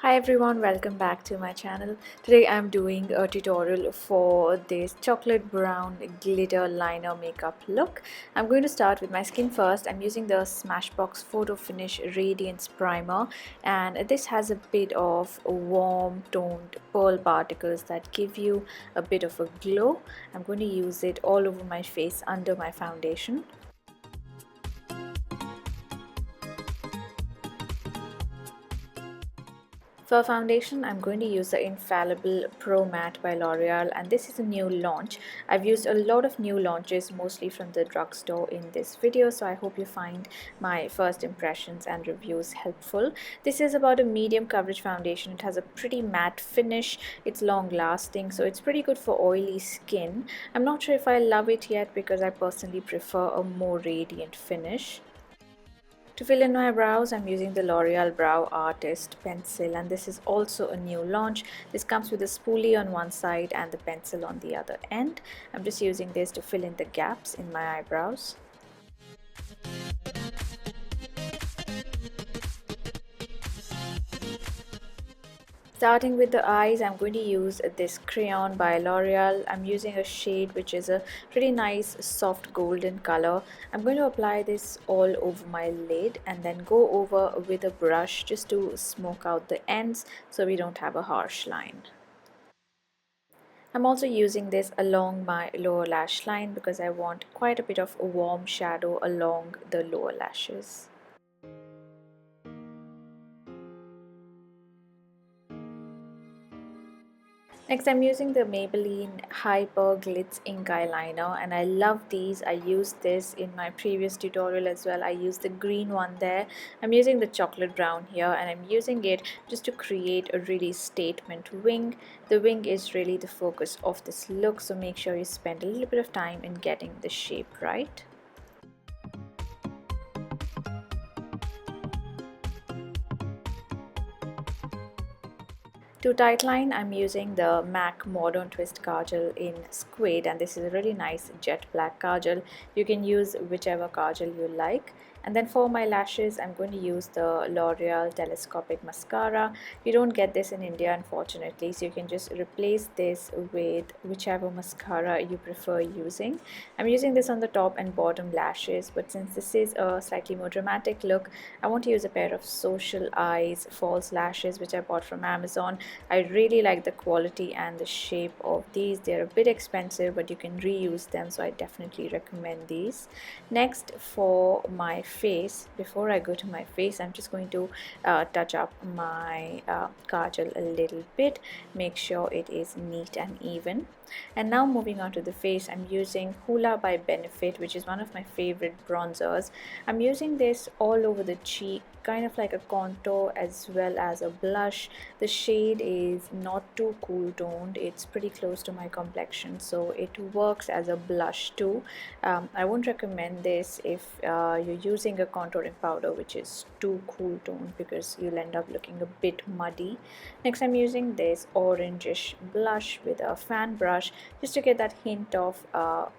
Hi everyone, welcome back to my channel. Today I'm doing a tutorial for this chocolate brown glitter liner makeup look. I'm going to start with my skin first. I'm using the Smashbox Photo Finish Radiance Primer, and this has a bit of warm toned pearl particles that give you a bit of a glow. I'm going to use it all over my face under my foundation. For foundation, I'm going to use the Infallible Pro Matte by L'Oreal, and this is a new launch. I've used a lot of new launches, mostly from the drugstore, in this video, so I hope you find my first impressions and reviews helpful. This is about a medium coverage foundation. It has a pretty matte finish. It's long lasting, so it's pretty good for oily skin. I'm not sure if I love it yet because I personally prefer a more radiant finish. To fill in my brows, I'm using the L'Oreal Brow Artist pencil, and this is also a new launch. This comes with a spoolie on one side and the pencil on the other end. I'm just using this to fill in the gaps in my eyebrows. Starting with the eyes, I'm going to use this Crayon by L'Oreal. I'm using a shade which is a pretty nice soft golden color. I'm going to apply this all over my lid and then go over with a brush just to smoke out the ends so we don't have a harsh line. I'm also using this along my lower lash line because I want quite a bit of a warm shadow along the lower lashes. Next, I'm using the Maybelline Hyper Glitz Ink Eyeliner, and I love these. I used this in my previous tutorial as well. I used the green one there. I'm using the chocolate brown here, and I'm using it just to create a really statement wing. The wing is really the focus of this look, so make sure you spend a little bit of time in getting the shape right. To tightline, I'm using the MAC Modern Twist Kajal in Squid, and this is a really nice jet black kajal. You can use whichever kajal you like. And then for my lashes, I'm going to use the L'Oreal Telescopic Mascara. You don't get this in India, unfortunately, so you can just replace this with whichever mascara you prefer using. I'm using this on the top and bottom lashes, but since this is a slightly more dramatic look, I want to use a pair of Social Eyes false lashes which I bought from Amazon. I really like the quality and the shape of these. They're a bit expensive, but you can reuse them, so I definitely recommend these. Next, for my face, before I go to my face, I'm just going to touch up my kajal a little bit, make sure it is neat and even. And now moving on to the face, I'm using HOOLA by Benefit, which is one of my favorite bronzers. I'm using this all over the cheek, kind of like a contour as well as a blush. The shade is not too cool toned, it's pretty close to my complexion, so it works as a blush too. I won't recommend this if you're using a contouring powder which is too cool toned because you'll end up looking a bit muddy. Next, I'm using this orangish blush with a fan brush just to get that hint of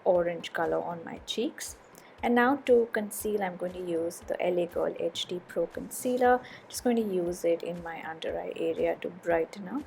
orange color on my cheeks. And now to conceal, I'm going to use the LA Girl HD Pro Concealer. Just going to use it in my under eye area to brighten up.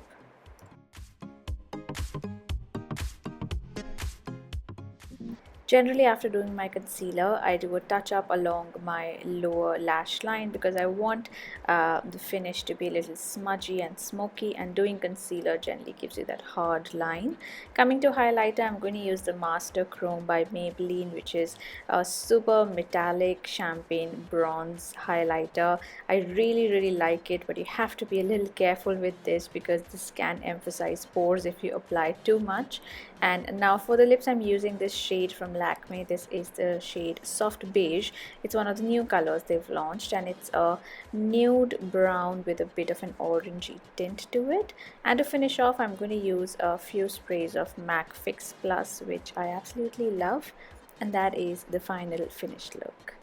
Generally, after doing my concealer, I do a touch up along my lower lash line because I want the finish to be a little smudgy and smoky, and doing concealer generally gives you that hard line. Coming to highlighter, I'm going to use the Master Chrome by Maybelline, which is a super metallic champagne bronze highlighter. I really like it, but you have to be a little careful with this because this can emphasize pores if you apply too much. And now for the lips, I'm using this shade from Lakme. This is the shade Soft Beige. It's one of the new colors they've launched, and it's a nude brown with a bit of an orangey tint to it. And to finish off, I'm going to use a few sprays of MAC Fix Plus, which I absolutely love, and that is the final finished look.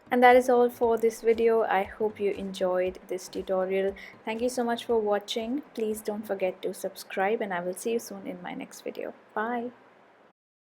And that is all for this video. I hope you enjoyed this tutorial. Thank you so much for watching. Please don't forget to subscribe, and I will see you soon in my next video. Bye.